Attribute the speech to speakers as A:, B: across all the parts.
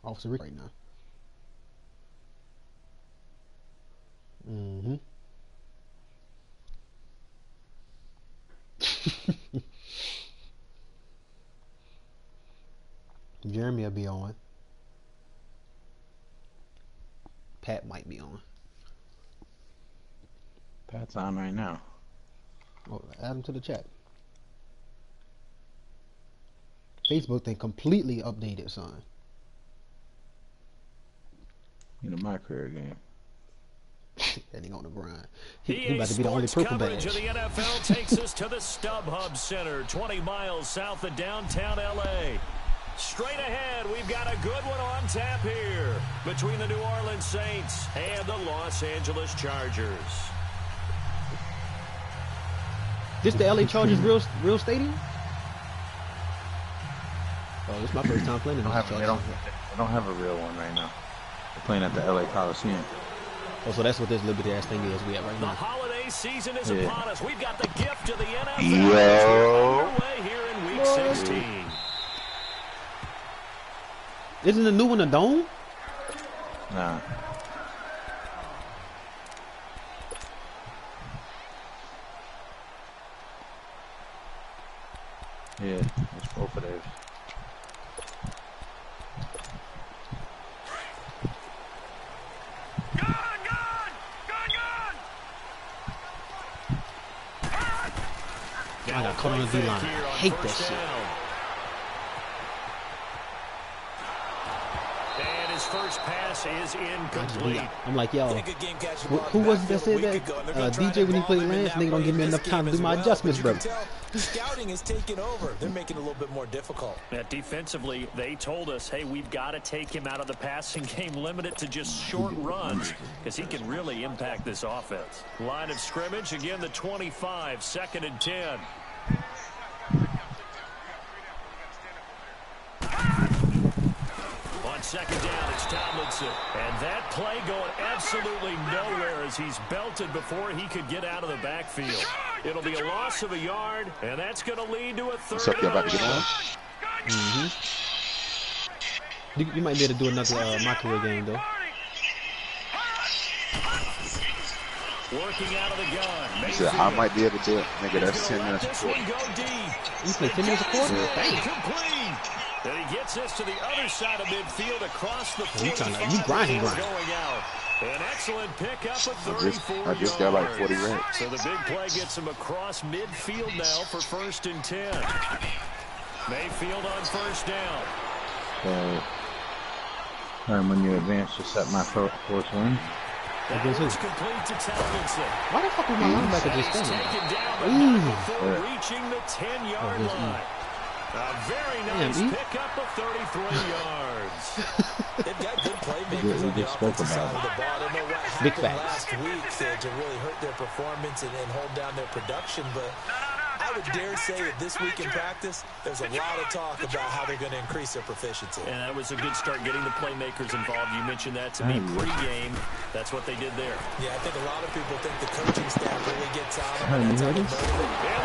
A: Officer Rick right now. Mm-hmm. Jeremy will be on. Pat might be on.
B: Pat's on right now.
A: Oh, add him to the chat. Facebook thing completely updated, son.
B: You know, my career game.
A: That nigga on the grind. He about to be the only purple badge.
C: Of the NFL takes us to the StubHub Center, 20 miles south of downtown LA. Straight ahead, we've got a good one on tap here between the New Orleans Saints and the Los Angeles Chargers.
A: This the LA Chargers real stadium? Oh, this is my first time playing in this.
B: They don't have a real one right now. They're playing at the LA Coliseum.
A: Oh, so that's what this Liberty ass thing is we at right now.
C: The holiday season is upon us. We've got the gift of the NFL.
B: Yo.
C: Underway here in Week 16.
A: Isn't the new one a dome?
B: Nah. Yeah, it's both of those.
A: I got caught on the D-line. I hate that shit.
C: And his first pass is incomplete.
A: I'm like, yo, who was it that said that? DJ when he played Lance, nigga don't give me enough time to do my adjustments, bro.
D: Scouting is taking over. They're making it a little bit more difficult.
C: Defensively, they told us, hey, we've got to take him out of the passing game, limit it to just short runs, because he can really impact this offense. Line of scrimmage, again, the 25, 2nd and 10. On 2nd down, it's Tomlinson. And that play going absolutely nowhere as he's belted before he could get out of the backfield. It'll be a loss of a yard, and that's going to lead to a third.
E: What's up, y'all about to get on?
A: You might be able to do another my career game, though.
C: Working out of the gun.
E: He said, I might be able to do it. Nigga, that's 10 minutes a quarter.
A: You play 10 minutes a quarter?
C: Complete. And he gets this to the other side of midfield across the 45.
A: You grinding.
C: Going out. An excellent pickup of 34
E: I just got like 40 reps.
C: So the big play gets him across midfield now for 1st and 10. Mayfield on 1st down.
B: When you advance to set my first win.
C: That is complete to Tomlinson.
A: Why the fuck was my linebacker just
C: taken down before reaching the 10-yard line. A very nice pickup of 33 yards.
D: They've got good playmakers on the offensive side of the ball. I don't know what happened last week to really hurt their performance and hold down their production, but I would dare say that this week in practice, there's a lot of talk about how they're going to increase their proficiency.
C: And that was a good start getting the playmakers involved. You mentioned that to me pregame. That's what they did there.
D: Yeah, I think a lot of people think the coaching staff really gets on them. And the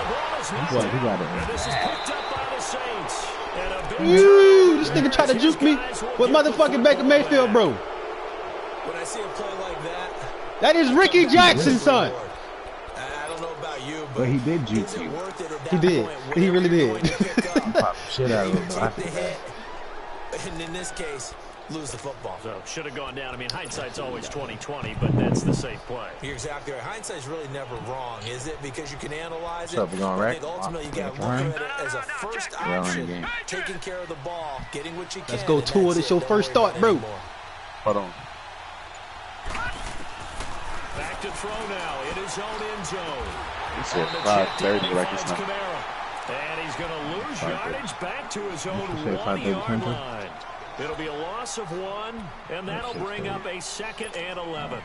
D: ball is not.
C: And this is picked up by the Saints. And a big
A: this nigga tried to juke me with motherfucking Baker Mayfield, bro.
D: When I see a play like that,
A: that is Ricky Jackson, son.
D: I don't know about you, but
B: he did juke you.
A: He did. He really did.
B: Shit out of him.
D: And in this case, lose the football.
C: So should have gone down. I mean, hindsight's always 20/20, but that's the safe play.
D: You're exactly right. Hindsight's really never wrong, is it? Because you can analyze it.
B: I think
D: ultimately you got to look at it as a first option. Taking care of the ball, getting what you can.
A: Let's go to it. It's your first start, bro.
E: Hold on.
C: Back to throw now in his own end zone.
E: He said 5:30 like this now.
C: And he's going to lose yardage back to his own 1-yard line. It'll be a loss of 1, and that'll bring up a 2nd and 11.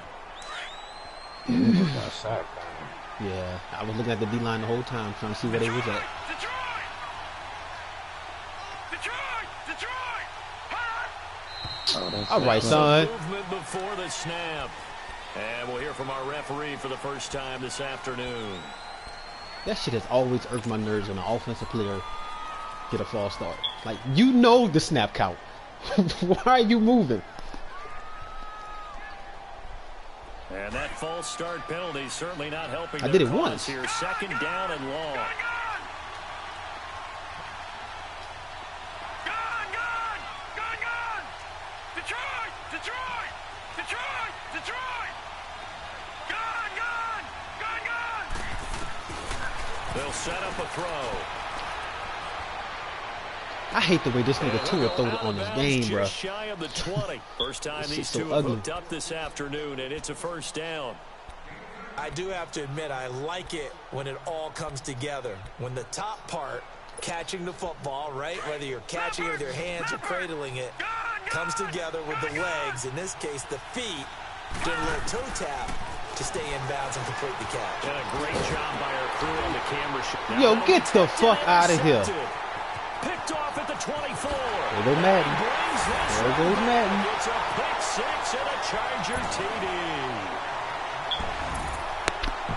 A: Yeah, I was looking at the D-line the whole time trying to see where they was at.
E: Oh,
A: all right, son.
C: Movement before the snap. And we'll hear from our referee for the first time this afternoon.
A: That shit has always irked my nerves when an offensive player get a false start. Like, you know the snap count. Why are you moving?
C: And that false start penalty is certainly not helping.
A: I did it once.
C: Here, 2nd down and long. They'll set up a throw.
A: I hate the way this nigga Tua throw it on this game, bro.
C: Just shy of the 20. First time these two have hooked up this afternoon, and it's a 1st down.
D: I do have to admit, I like it when it all comes together. When the top part, catching the football, right, whether you're catching it with your hands or cradling it, comes together with the legs, in this case the feet, doing a little toe tap to stay in bounds and complete the catch.
C: And a great job by our crew on the camera shot.
A: Yo, get the fuck out of here.
C: Picked off at the 24.
A: There goes Madden. There goes Madden.
C: It's a pick 6 and a Charger TD.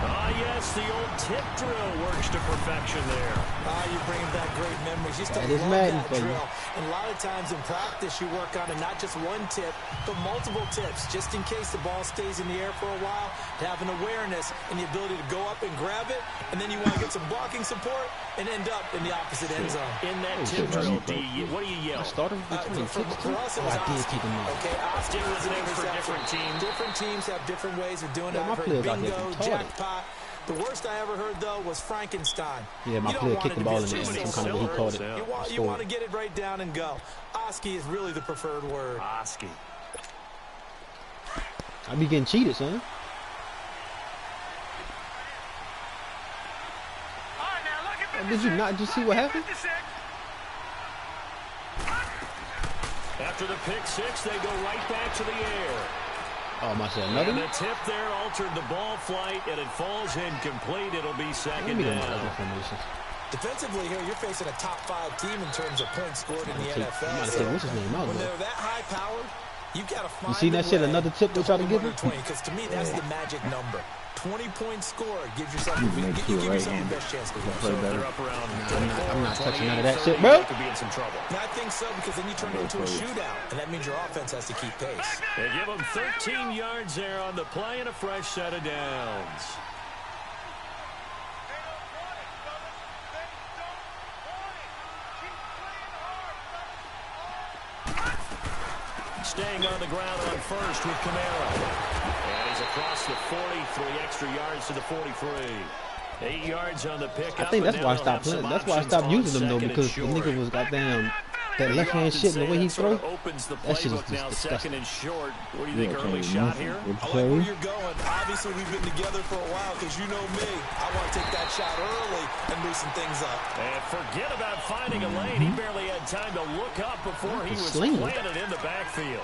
C: Ah, yes, the old tip drill works to perfection there.
D: You bring back great memories. You
A: That is Madden for you.
D: And a lot of times in practice, you work on it, not just one tip, but multiple tips, just in case the ball stays in the air for a while, to have an awareness and the ability to go up and grab it, and then you want to get some blocking support and end up in the opposite end zone.
C: In that tip drill, what do you yell?
A: Started with the 26 too? Oh, I did take him off.
D: Okay,
C: Austin was named for different teams.
D: Different teams have different ways of doing it.
A: Yeah, my
D: I've heard
A: players out here
D: bingo,
A: retarded.
D: jackpot. The worst I ever heard, though, was Frankenstein.
A: Yeah, my player kicked the ball in there. Some kind of way he called it.
D: You want to get it right down and go. Oski is really the preferred word.
C: Oski.
A: I be getting cheated, son. Did you not just see what happened?
C: After the pick 6, they go right back to the air.
A: Oh, my shit, another
C: And
A: one?
C: the tip there altered the ball flight, and it falls incomplete. It'll be
A: Let
C: 2nd
A: me get my
C: down.
A: other formations.
D: Defensively here, you're facing a top 5 team in terms of points scored in the
A: I'm
D: NFL.
A: about to say, what's his name? I don't
D: When
A: know.
D: they're that high-powered, you got to find
A: You see that shit, another tip they try to give me?
D: Because to me, that's the magic number. 20 points scored gives yourself
B: You make
D: you
B: your
D: give
B: right
D: yourself
B: hand.
D: the best chance to win.
B: Play better.
C: They're up around
A: I'm not touching none of that
C: 28,
A: shit, bro.
C: They could be in some trouble.
D: And I think so, because then you turn it into a shootout, and that means your offense has to keep pace.
C: They give them 13 yards there on the play and a fresh set of downs. Staying on the ground on first with Kamara. And he's across the 40, 3 extra yards to the 43. 8 yards on the pickup.
A: I think that's why I stopped playing. That's why I stopped using them, though, because the nigga was goddamn that left hand shit and the way he throw. That shit is just
C: now
A: disgusting.
C: 2nd and short. What do you think,
B: Yeah,
C: early
B: okay,
C: shot here?
D: I like where you're going. Obviously, we've been together for a while, because you know me. I want to take that shot early and loosen things up.
C: And forget about finding a lane. He barely had time to look up before he was planted in the backfield.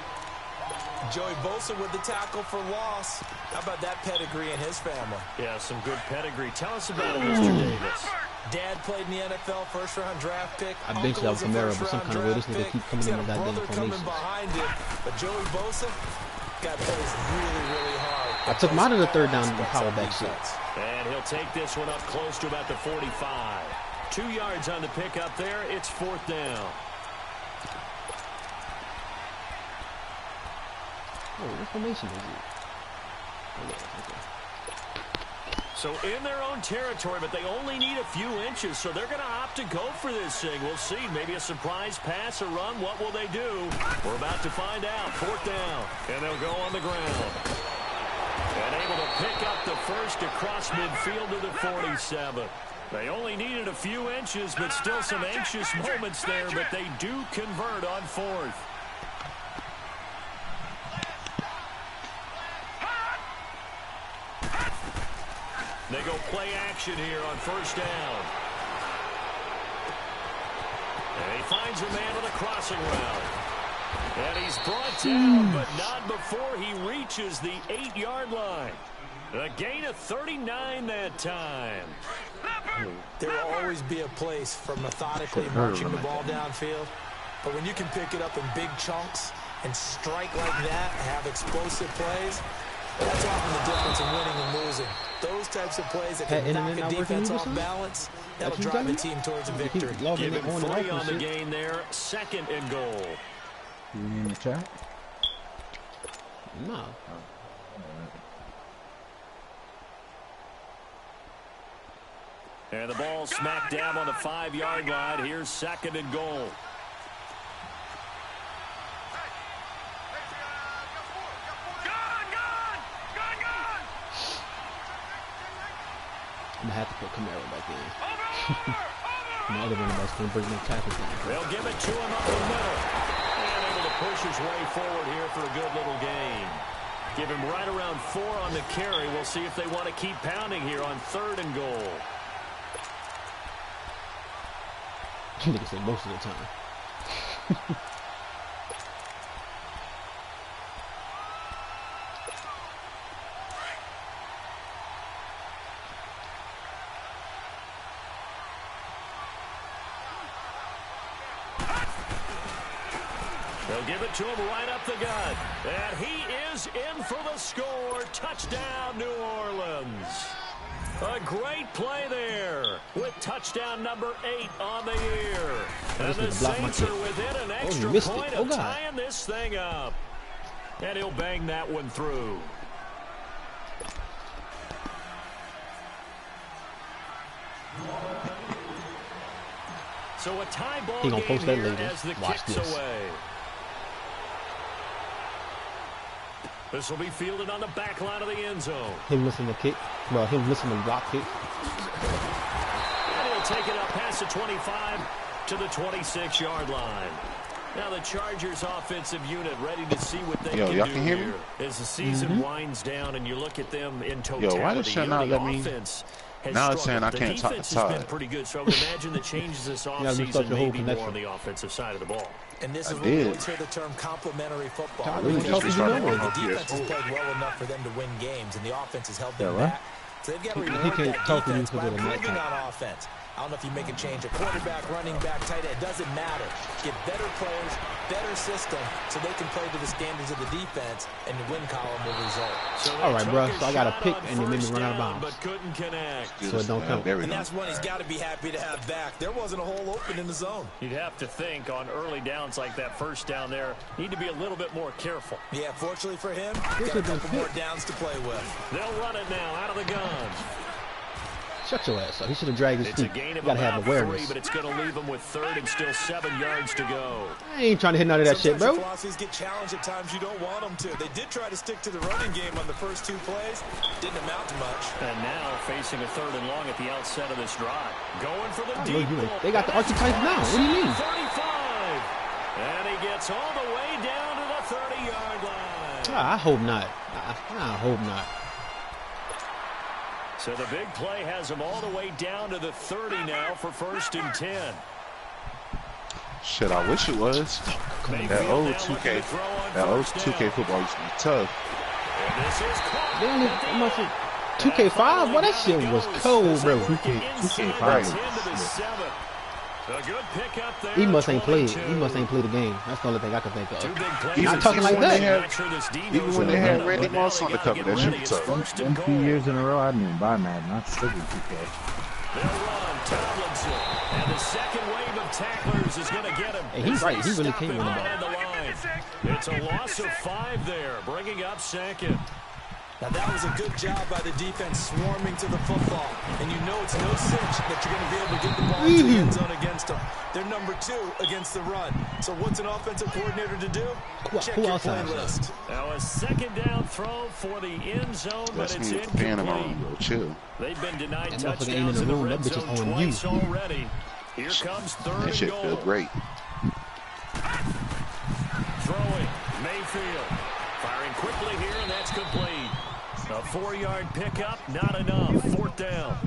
D: Joey Bosa with the tackle for loss. How about that pedigree in his family?
C: Yeah, some good pedigree. Tell us about it, Mr. Davis.
D: Dad played in the NFL, first-round draft pick.
A: I benched out Kamara, but some kind of way this nigga keep coming in with that damn
D: brother coming
A: formation.
D: behind him, but Joey Bosa got plays really, really hard.
A: I took mine to the 3rd down and power back shit.
C: And he'll take this one up close to about the 45. 2 yards on the pickup there. It's 4th down.
A: Oh, what formation is it? Oh, yeah, okay.
C: So in their own territory, but they only need a few inches, so they're going to opt to go for this thing. We'll see. Maybe a surprise pass or run. What will they do? We're about to find out. 4th down, and they'll go on the ground. And able to pick up the first across midfield to the 47. They only needed a few inches, but still some anxious moments there, but they do convert on 4th. They go play action here on 1st down. And he finds a man on the crossing route. And he's brought down, but not before he reaches the 8-yard line. A gain of 39 that time.
D: There will always be a place for methodically marching the ball downfield. But when you can pick it up in big chunks and strike like that and have explosive plays, that's often the difference in winning and losing. Those types of plays that can knock a defense off balance, that'll drive a team towards a victory.
C: Give him 3 on the gain there. 2nd and goal.
B: You in the chat?
A: No.
C: And the ball smacked down on the 5-yard line. Here's 2nd and goal.
A: I'm gonna have to put Camaro back in. My other running backs can't bring no tackles down.
C: They'll give it to him up the middle. And able to push his way forward here for a good little gain. Give him right around 4 on the carry. We'll see if they want to keep pounding here on 3rd and goal.
A: Nigga say most of the time.
C: They'll give it to him right up the gut. And he is in for the score. Touchdown, New Orleans. A great play there with touchdown number 8 on the year. And the Saints are within an extra point of tying this thing up. And he'll bang that one through. So a tie ball game
A: post that
C: here
A: later.
C: as the
A: Watch
C: kick's
A: this.
C: away. This will be fielded on the back line of the end zone.
A: Him missing the kick. Well, him missing the block kick.
C: And he'll take it up past the 25 to the 26-yard line. Now the Chargers offensive unit ready to see what they can do here. As the season winds down and you look at them in totality.
E: Yo, why does Sean not let me? Now it's saying I can't talk.
C: The defense has been pretty good, so I would imagine the changes this offseason may be more on the offensive side of the ball.
D: And this is where we always hear the term complementary football.
A: Really
D: The defense has played well enough for them to win games, and the offense has held them back. So they've got to reward that defense by improving on offense. I don't know if you make a change, a quarterback, running back, tight end, it doesn't matter. Get better players, better system, so they can play to the standards of the defense, and the win column will result.
A: So all right, bro. So I got a pick, and they made me run out of bounds.
C: But couldn't connect.
A: So it don't count.
D: And that's one he's got to be happy to have back. There wasn't a hole open in the zone.
C: You'd have to think on early downs like that first down there, need to be a little bit more careful.
D: Yeah, fortunately for him, got a couple more downs to play with.
C: They'll run it now out of the gun.
A: Shut your ass up. He should have dragged his
C: It's a
A: feet.
C: gain of
A: Gotta have
C: about
A: awareness.
C: 3, but it's going to leave him with 3rd and still 7 yards to go.
A: I ain't trying to hit none of that shit, bro.
D: Philosophies get challenged at times you don't want them to. They did try to stick to the running game on the first 2 plays. Didn't amount to much.
C: And now facing a 3rd and long at the outset of this drive. Going for the deep ball.
A: They got the archetypes now. What do you mean?
C: 35. And he gets all the way down to the 30-yard line.
A: I hope not. I hope not.
C: So the big play has him all the way down to the 30 now for 1st and 10.
E: Shit, I wish it was. That old 2K, that old 2K football used to be tough.
C: And this is caught.
A: They only, how much? 2K5? Well, that shit was cold, bro.
E: 2K5.
C: A good pick up there.
A: He must ain't played. He must ain't played the game. That's the only thing I can think of.
E: Even
A: Not talking like that.
E: Even when they had Randy Moss on the cover, that shit was tough.
B: Them 2 years in a row, I didn't even buy Madden. I still do 2K.
C: They'll run Tomlinson. And the second wave of tacklers is going to get him.
A: Hey, he's right. He really came on the ball.
C: It's a loss of 5 there, bringing up 2nd.
D: Now that was a good job by the defense swarming to the football. And you know it's no cinch that you're going to be able to get the ball to the end zone against them. They're number 2 against the run. So what's an offensive coordinator to do? Check your play list.
C: Now a 2nd down throw for the end zone, but it's incomplete.
E: Chill.
C: They've been denied
A: That motherfucker
C: touchdowns
A: ain't
C: in the
A: in the room.
C: red
A: That bitch is
C: zone
A: on
C: twice
A: you.
C: already. Here comes 3rd
E: That shit
C: and
E: feel
C: goal.
E: great.
C: Throwing, Mayfield. Firing quickly here, and that's complete. A 4-yard pickup, not enough. 4th down.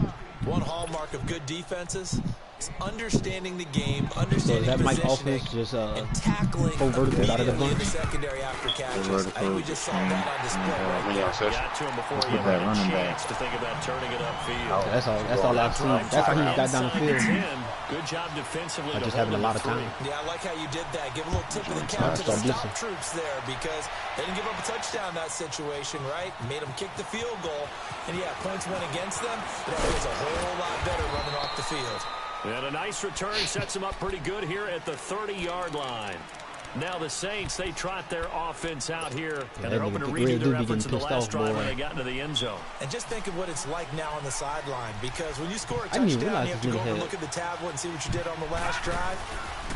D: One hallmark of good defenses is understanding the game,
A: So
D: understanding
A: that Mike
D: positioning,
A: offense just
D: and tackling
A: full vertical out of the
D: immediately in
A: bunch.
D: the secondary after catches. I think we just saw that on display right there.
C: Got to him before he
B: Put
C: had
B: that
C: a
B: running
C: chance
B: back.
C: to think about turning it upfield.
A: That's all I've seen. That's how he got down the
C: Inside
A: field.
C: 10. Good job defensively.
A: By
C: to
A: just having a
C: hold
A: lot
C: him
A: of
C: to
A: time.
C: 3.
D: Yeah, I like how you did that. Give a little tip of the cap to the
A: Start
D: stop
A: blitzing.
D: troops there because they didn't give up a touchdown in that situation, right? Made them kick the field goal. And yeah, points went against them, but that was a whole lot better running off the field.
C: And a nice return sets him up pretty good here at the 30-yard line. Now the Saints, they trot their offense out here,
A: Yeah,
C: and they're hoping to redo their efforts in the last drive
A: boy.
C: when they got into the end zone.
D: And just think of what it's like now on the sideline, because when you score a
A: I didn't even
D: touchdown,
A: realize
D: you have to go over and
A: had-
D: look at the tablet and see what you did on the last drive.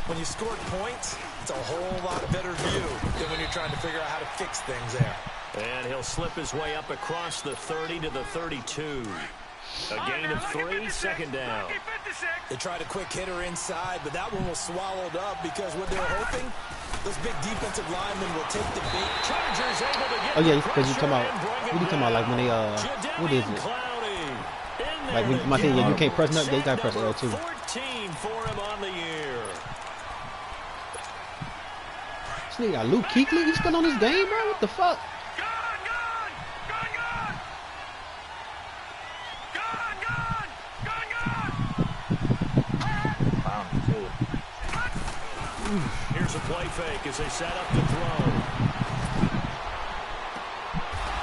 D: When you scored points, it's a whole lot better view than when you're trying to figure out how to fix things there.
C: And he'll slip his way up across the 30 to the 32. A gain of 3, second down.
D: They tried a quick hitter inside, but that one was swallowed up because what they were hoping, those big defensive linemen will take the bait.
C: Chargers able to get
A: Oh yeah,
C: the
A: because you talking about
C: pressure and
A: what
C: bring
A: you
C: it
A: talking about like when they
C: back.
A: what is it?
C: Cloudy in there
A: Like when
C: to
A: my thing,
C: get
A: yeah, you can't press
C: him.
A: nothing. They gotta press
C: Sack
A: L2.
C: number 14 for him on the year.
A: This nigga got Luke Kuechly. He's still on this game, bro. What the fuck?
C: Here's a play fake as they set up to throw.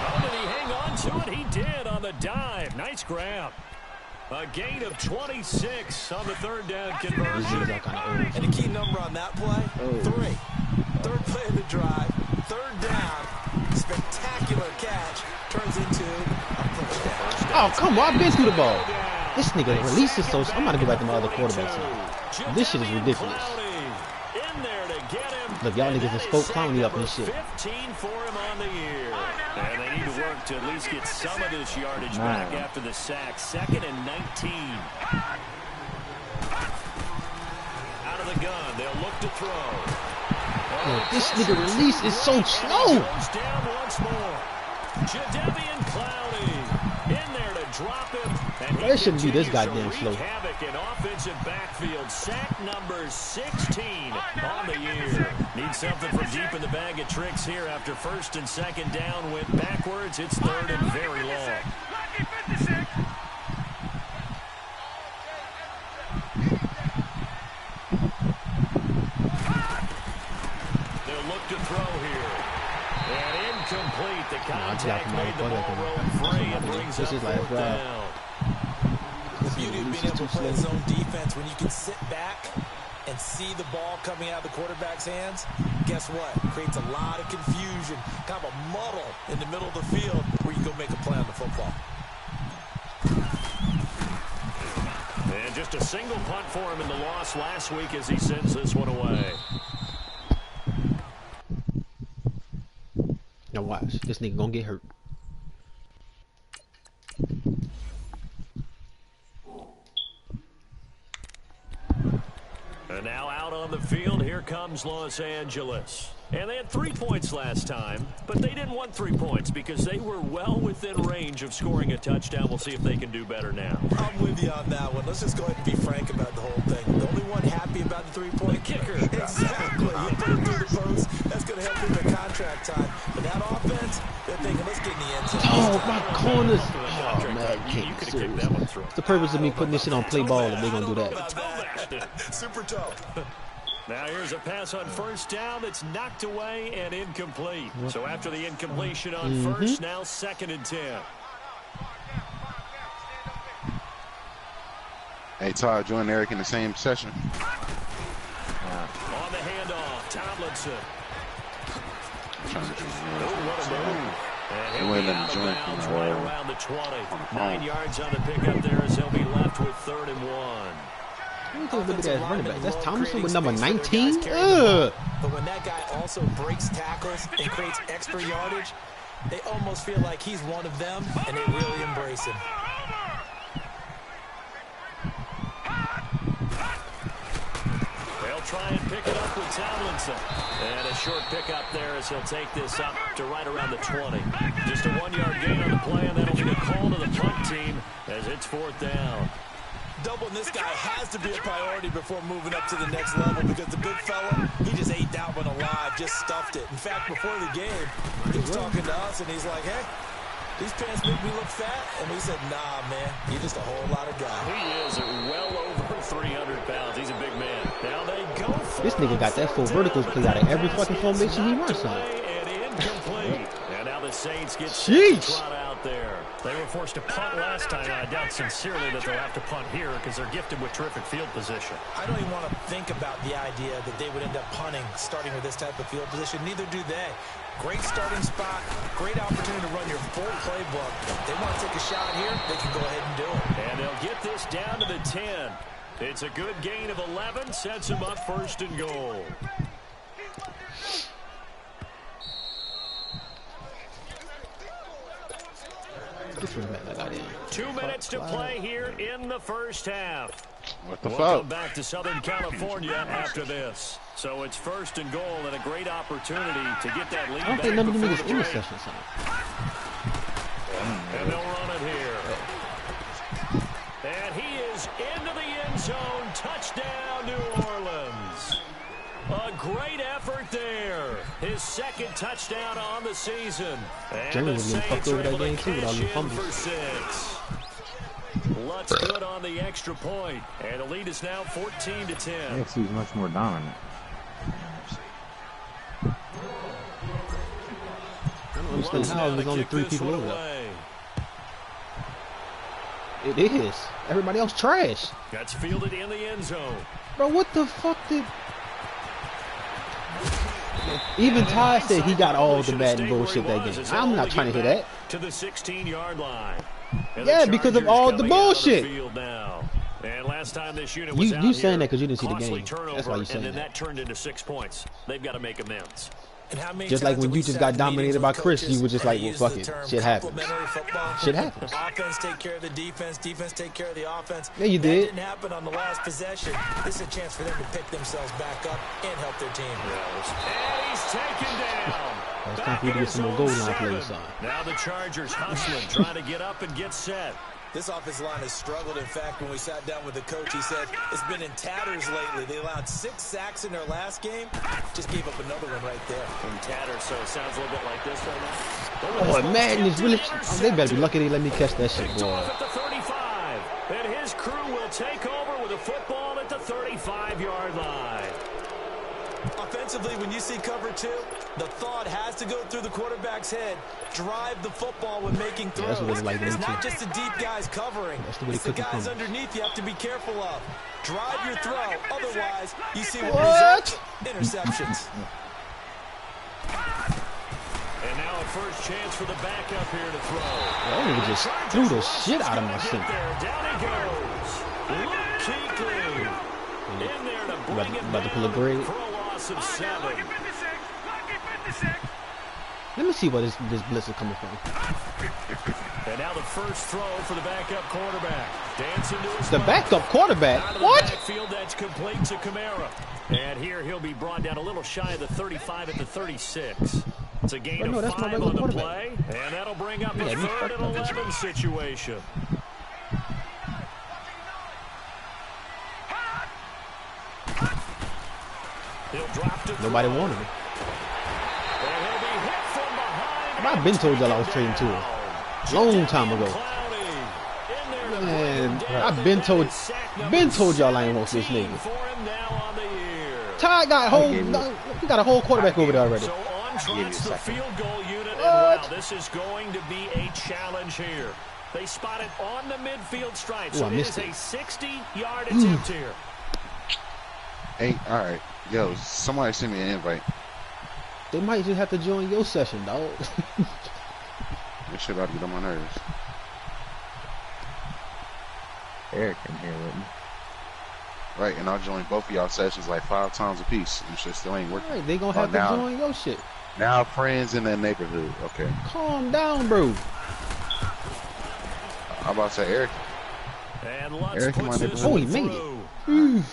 C: Oh, did he hang on to it? He did on the dive. Nice grab. A gain of 26 on the third down
A: These
C: conversion.
A: niggas are kind of old.
D: And the key number on that play, 3. Third play of the drive, third down, spectacular catch, turns into a first down.
A: Oh, come on. I've been through the ball. This nigga releases so... I'm about to go back to my other quarterbacks now. This shit is ridiculous.
C: In there to get him.
A: Look, y'all niggas just spoke Clowney up and shit.
C: 15 for him on the year. And they need to work to at least get some of this yardage back after the sack. 2nd and 19. Out of the gun. They'll look to throw.
A: Yo, this nigga release is so slow.
C: Goes down once more. Jadeveon Clowney in there to drop him. And he
A: It shouldn't be this
C: continues to
A: goddamn
C: wreak
A: slow.
C: havoc in offensive backfield. Sack number 16 on the year. Need something from deep in the bag of tricks here after 1st and 2nd down went backwards. It's 3rd and very long. They'll look to throw here. And incomplete. The contact made the ball roll free and brings up 4th down.
D: The beauty of being able to play zone defense when you can sit back and see the ball coming out of the quarterback's hands, guess what? Creates a lot of confusion, kind of a muddle in the middle of the field where you go make a play on the football.
C: And just a single punt for him in the loss last week as he sends this one away.
A: Now watch. This nigga gonna get hurt.
C: And now out on the field, here comes Los Angeles. And they had 3 points last time, but they didn't want 3 points because they were well within range of scoring a touchdown. We'll see if they can do better now.
D: I'm with you on that one. Let's just go ahead and be frank about the whole thing. The only one happy about the 3-point
C: kicker.
D: Exactly. You put it through the post. That's going to help him in contract time. But that offense, they're thinking, let's get in the end zone.
A: Oh, my corners.
C: Oh,
A: Oh, man,
C: you
A: can't
C: could
A: be
C: have kicked
A: serious.
C: that one through.
A: What's the purpose of me putting this shit on play ball if they gonna do that?
D: About that. Super tough.
C: Now here's a pass on 1st down that's knocked away and incomplete. So after the incompletion on 1st, now 2nd and 10.
E: Hey, Todd, join Eric in the same session.
C: On the handoff, Tomlinson.
E: I'm trying to join
C: What a move.
E: They
C: And
E: wouldn't
C: he'll be
E: let him
C: out of
E: join
C: bounds
E: from
C: right
E: the
C: around the 20. 9 yards on the pickup there as he'll be left with 3rd and 1.
A: Look at that running back. That's Thompson with number
D: Creating space
A: 19.
D: for their guys carrying the
A: Ugh.
D: ball. But when that guy also breaks tackles and creates extra yardage, they almost feel like he's one of them, and they really embrace him.
C: They'll try and pick it up with Tomlinson. And a short pickup there as he'll take this up to right around the 20. Just a 1-yard gain on the play, and that'll be a call to the punt team as it's 4th down.
D: Doubling this guy has to be a priority before moving up to the next level because the big fella, he just ate that one alive, just stuffed it. In fact, before the game, he was talking to us, and he's like, hey, these pants make me look fat. And we said, nah, man, you're just a whole lot of guy.
C: He is well over 300 pounds. He's a big man. Now they go for
A: This nigga got that full verticals play out of every fucking formation he runs on.
C: And incomplete. complete. And now the Saints get trot out there. They were forced to punt last time. I doubt sincerely that they'll have to punt here because they're gifted with terrific field position.
D: I don't even want to think about the idea that they would end up punting starting with this type of field position. Neither do they. Great starting spot, great opportunity to run your full playbook. If they want to take a shot here, they can go ahead and do it.
C: And they'll get this down to the 10. It's a good gain of 11, sets them up 1st and goal. Two minutes to play here in the first half.
E: What the
C: fuck? We'll come back to Southern California after this. So it's 1st and goal and a great opportunity to get that lead.
A: I don't think none of them niggas in the session, son.
C: And they'll run it here. And he is into the end zone. Touchdown, New Orleans. A great effort there. His 2nd touchdown on the season. And the Saints are able to cash in for 6. Lutz good on the extra point. And the lead is now 14-10.
B: Yes, he's much more dominant.
A: I don't understand how there's only 3 people over there. It is. Everybody else trash.
C: That's fielded in the end zone.
A: Bro, what the fuck did... Even Ty said he got all the bad bullshit that game. I'm not trying to hear that.
C: To the 16-yard line.
A: Yeah, because of all the bullshit.
C: And last time this unit was
A: you saying that because you didn't see the game. That's why you saying
C: that. And then that turned into 6 points. They've got to make amends.
A: Just like when you just got dominated by Chris, you were just like, well, fuck it. Shit happens. Shit happens.
D: Offense take care of the defense. Defense take care of the offense.
A: Yeah, you did.
D: That didn't happen on the last possession. This is a chance for them to pick themselves back up and help their team.
C: And he's taken down.
A: It's time for you to get some more goal line plays on.
C: Now the Chargers hustling, trying to get up and get set.
D: This offensive line has struggled. In fact, when we sat down with the coach, he said it's been in tatters lately. They allowed 6 sacks in their last game. Just gave up another one right there.
C: In tatters, so it sounds a little bit like this right now.
A: Oh, man, it's really... Oh, they better be lucky they let me catch that shit, boy.
C: At the 35, and his crew will take over with a football at the 35-yard line.
D: Offensively, when you see cover 2, the thought has to go through the quarterback's head. Drive the football when making throws.
A: Yeah, that's what like
D: it's not just the deep guys covering. It's the guys underneath you have to be careful of. Drive your throw. Otherwise, you see what results? Interceptions.
C: And now a first chance for the backup here to throw.
A: That nigga just threw the shit out of my center.
C: Down he goes. Luke Kuechly in there to bring it
A: about to pull a grade.
C: For a loss of 7.
A: Let me see where this blitz is coming from.
C: And now the first throw for the backup quarterback. Dancing to his
A: the backup quarterback?
C: What? Backfield, that's complete to Kamara. And here he'll be brought down a little shy of the 35 at the 36. It's a gain of 5 on the play. And that'll bring up a 3rd and 11 situation. He'll drop to
A: nobody wanted him. I've been told y'all I was trading to him. Long time ago. Man, I've been told y'all I ain't want this nigga. Ty got he got a whole quarterback over there already.
C: So on trots the field goal unit, and wow, this is going to be a challenge here. They spot it on the midfield stripe, so it is a 60-yard attempt here.
E: Hey, all right, yo, somebody send me an invite.
A: They might just have to join your session, dog.
E: This shit about to get on my nerves.
B: Eric in here with me.
E: Right, and I'll join both of y'all sessions like 5 times a piece. And shit still ain't working.
A: Right, they gonna have to join your shit.
E: Now friends in that neighborhood. Okay.
A: Calm down, bro.
E: I'm about to say Eric.
C: And Lutz
E: Eric in my neighborhood.
A: Oh, he made it.
C: And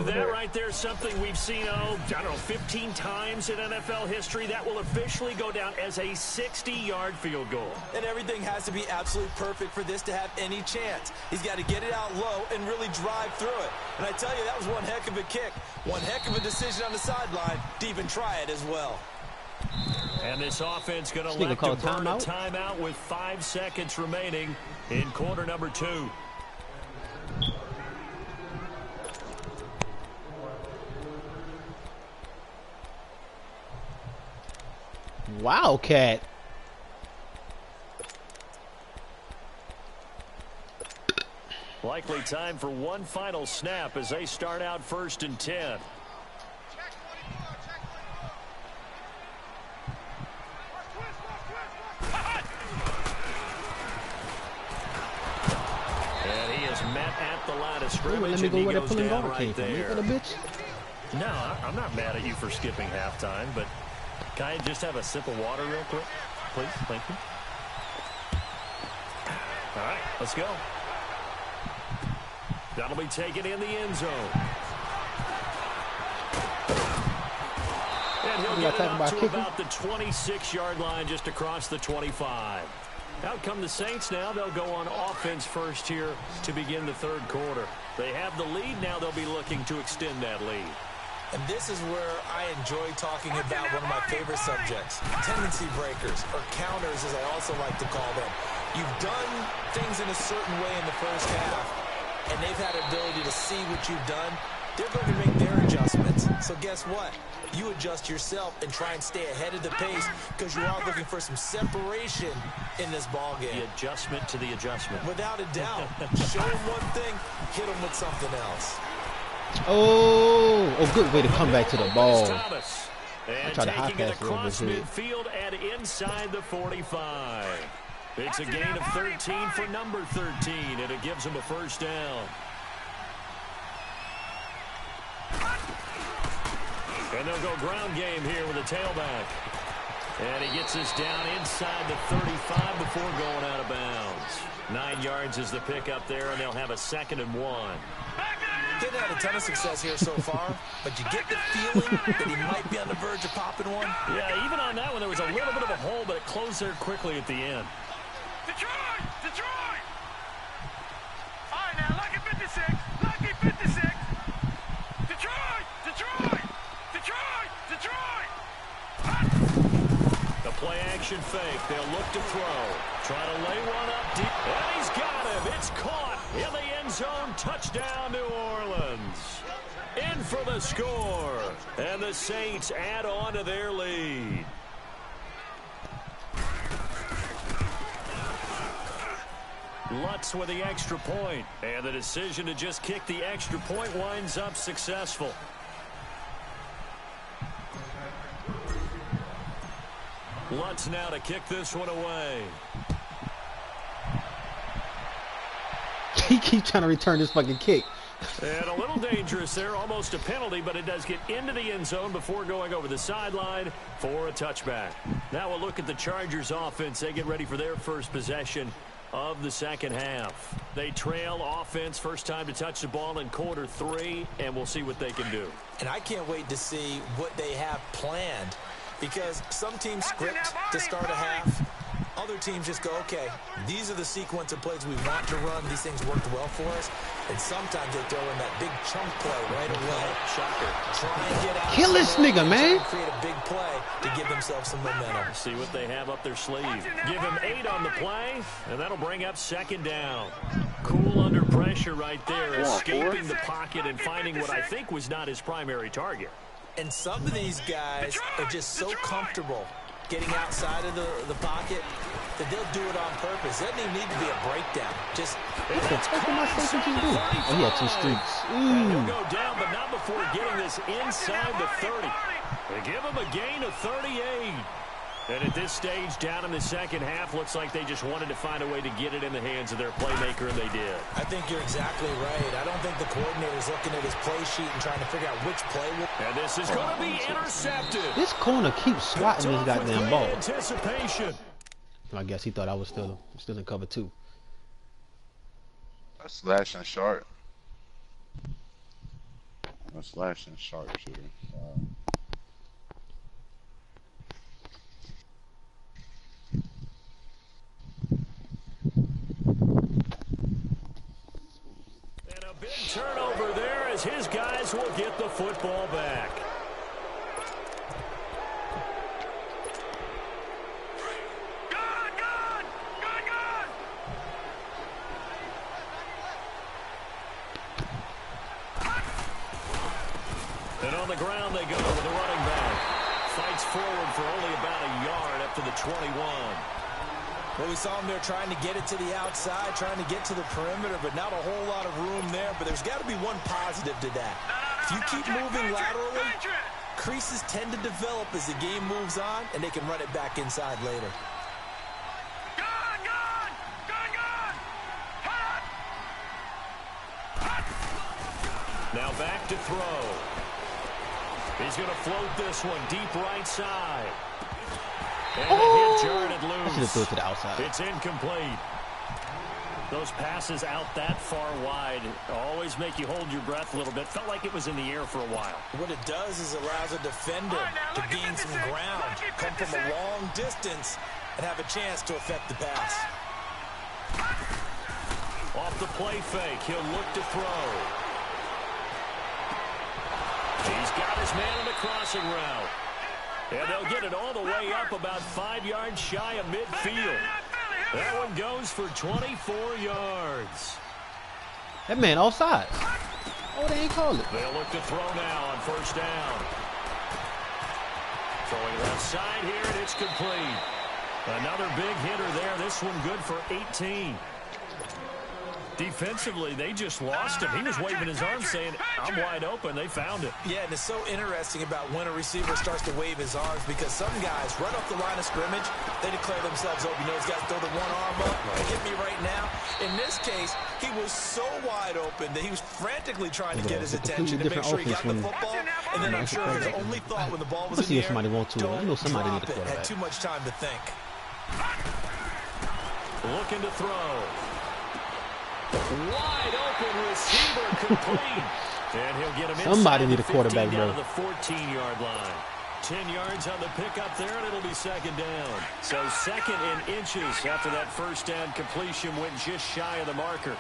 C: that right there is something we've seen, I don't know, 15 times in NFL history. That will officially go down as a 60-yard field goal.
D: And everything has to be absolutely perfect for this to have any chance. He's got to get it out low and really drive through it. And I tell you, that was one heck of a kick. One heck of a decision on the sideline to even try it as well.
C: And this offense going to let to burn a timeout with 5 seconds remaining in quarter number 2.
A: Wildcat.
C: Likely time for one final snap as they start out 1st and 10. And he is met at the line of scrimmage.
A: Let me go where that pulling guard
C: right
A: came from. Look at the bitch.
C: No, I'm not mad at you for skipping halftime, but can I just have a sip of water real quick? Please, thank you. All right, let's go. That'll be taken in the end zone. And he'll get it up to about the 26-yard line, just across the 25. Out come the Saints now. They'll go on offense first here to begin the 3rd quarter. They have the lead. Now they'll be looking to extend that lead.
D: And this is where I enjoy talking about one of my favorite subjects, tendency breakers, or counters as I also like to call them. You've done things in a certain way in the first half, and they've had the ability to see what you've done. They're going to make their adjustments. So guess what? You adjust yourself and try and stay ahead of the pace because you are looking for some separation in this ball game.
C: The adjustment to the adjustment.
D: Without a doubt. Show them one thing, hit them with something else.
A: Oh, good way to come back to the ball.
C: I
A: tried to high
C: taking it
A: pass
C: across
A: a little bit.
C: midfield and inside the 45. It's a gain of 13 for number 13, and it gives him a 1st down. And they'll go ground game here with a tailback. And he gets this down inside the 35 before going out of bounds. 9 yards is the pickup there, and they'll have a 2nd and 1.
D: Didn't have a ton of success here so far, but you get the feeling that he might be on the verge of popping one.
C: Yeah, even on that one, there was a little bit of a hole, but it closed there quickly at the end.
F: Detroit! Detroit! All right, now, lucky 56. Lucky 56. Detroit! Detroit! Detroit! Detroit!
C: The play action fake. They'll look to throw. Try to lay one up deep. And he's got him. It's caught in the end zone. Touchdown, New Orleans. In for the score. And the Saints add on to their lead. Lutz with the extra point. And the decision to just kick the extra point winds up successful. Lutz now to kick this one away.
A: He keeps trying to return this fucking kick.
C: And a little dangerous there, almost a penalty, but it does get into the end zone before going over the sideline for a touchback. Now we'll look at the Chargers offense. They get ready for their first possession of the 2nd half. They trail offense, first time to touch the ball in quarter 3, and we'll see what they can do.
D: And I can't wait to see what they have planned, because some teams script to start a half. Other teams just go, okay, these are the sequence of plays we want to run. These things worked well for us. And sometimes they throw in that big chunk play right away. Shocker. Try and get out.
A: Kill this nigga, man.
D: Create a big play to give themselves some momentum.
C: See what they have up their sleeve. Give him 8 on the play, and that'll bring up 2nd down. Cool under pressure right there, escaping the pocket and finding what I think was not his primary target.
D: And some of these guys are just so comfortable getting outside of the pocket that they'll do it on purpose. It doesn't even need to be a breakdown. Just
A: What the fuck am I supposed to do? Oh, he had 2 streaks.
C: And he'll go down, but not before getting this inside the 30. They give him a gain of 38. And at this stage, down in the 2nd half, looks like they just wanted to find a way to get it in the hands of their playmaker, and they did.
D: I think you're exactly right. I don't think the coordinator's looking at his play sheet and trying to figure out which play will...
C: And this is going to be intercepted.
A: This corner keeps swatting this goddamn ball.
C: Anticipation.
A: I guess he thought I was still in cover 2.
E: That's slashing sharp. That's slashing sharp shooter.
C: And a big turnover there as his guys will get the football back. And on the ground they go with the running back. Fights forward for only about a yard. up to the 21.
D: Well, we saw him there trying to get it to the outside, trying to get to the perimeter, but not a whole lot of room there. But there's got to be one positive to that. If you keep moving laterally, creases tend to develop as the game moves on, and they can run it back inside later.
C: Now back to throw. He's going to float this one deep right side. And a hit jarred loose.
A: I should have threw it to the outside.
C: It's incomplete. Those passes out that far wide always make you hold your breath a little bit. Felt like it was in the air for a while.
D: What it does is allows a defender to gain some ground, come from a long distance, and have a chance to affect the pass.
C: Off the play fake, he'll look to throw. He's got his man in the crossing route. And they'll get it all the way up about 5 yards shy of midfield. That one goes for 24 yards.
A: That man offside. Oh, they ain't called it.
C: They'll look to throw now on first down. Throwing left side here, and it's complete. Another big hitter there. This one good for 18. Defensively, they just lost him. He was waving his arms saying, I'm wide open. They found it.
D: Yeah, and it's so interesting about when a receiver starts to wave his arms because some guys, right off the line of scrimmage, they declare themselves open. You know, these guys throw the one arm up and hit me right now. In this case, he was so wide open that he was frantically trying to get his attention to make sure he got the football. And then I'm sure his only thought when the ball was in the air,
A: somebody want to. I know somebody need to
D: drop it. Had too much time to think.
C: Looking to throw. Wide open receiver complete. And he'll get him
A: somebody need a quarterback, bro.
C: Down to the 14-yard line. 10 yards on the pickup there, and it'll be second down. So second in inches after that first down completion went just shy of the marker.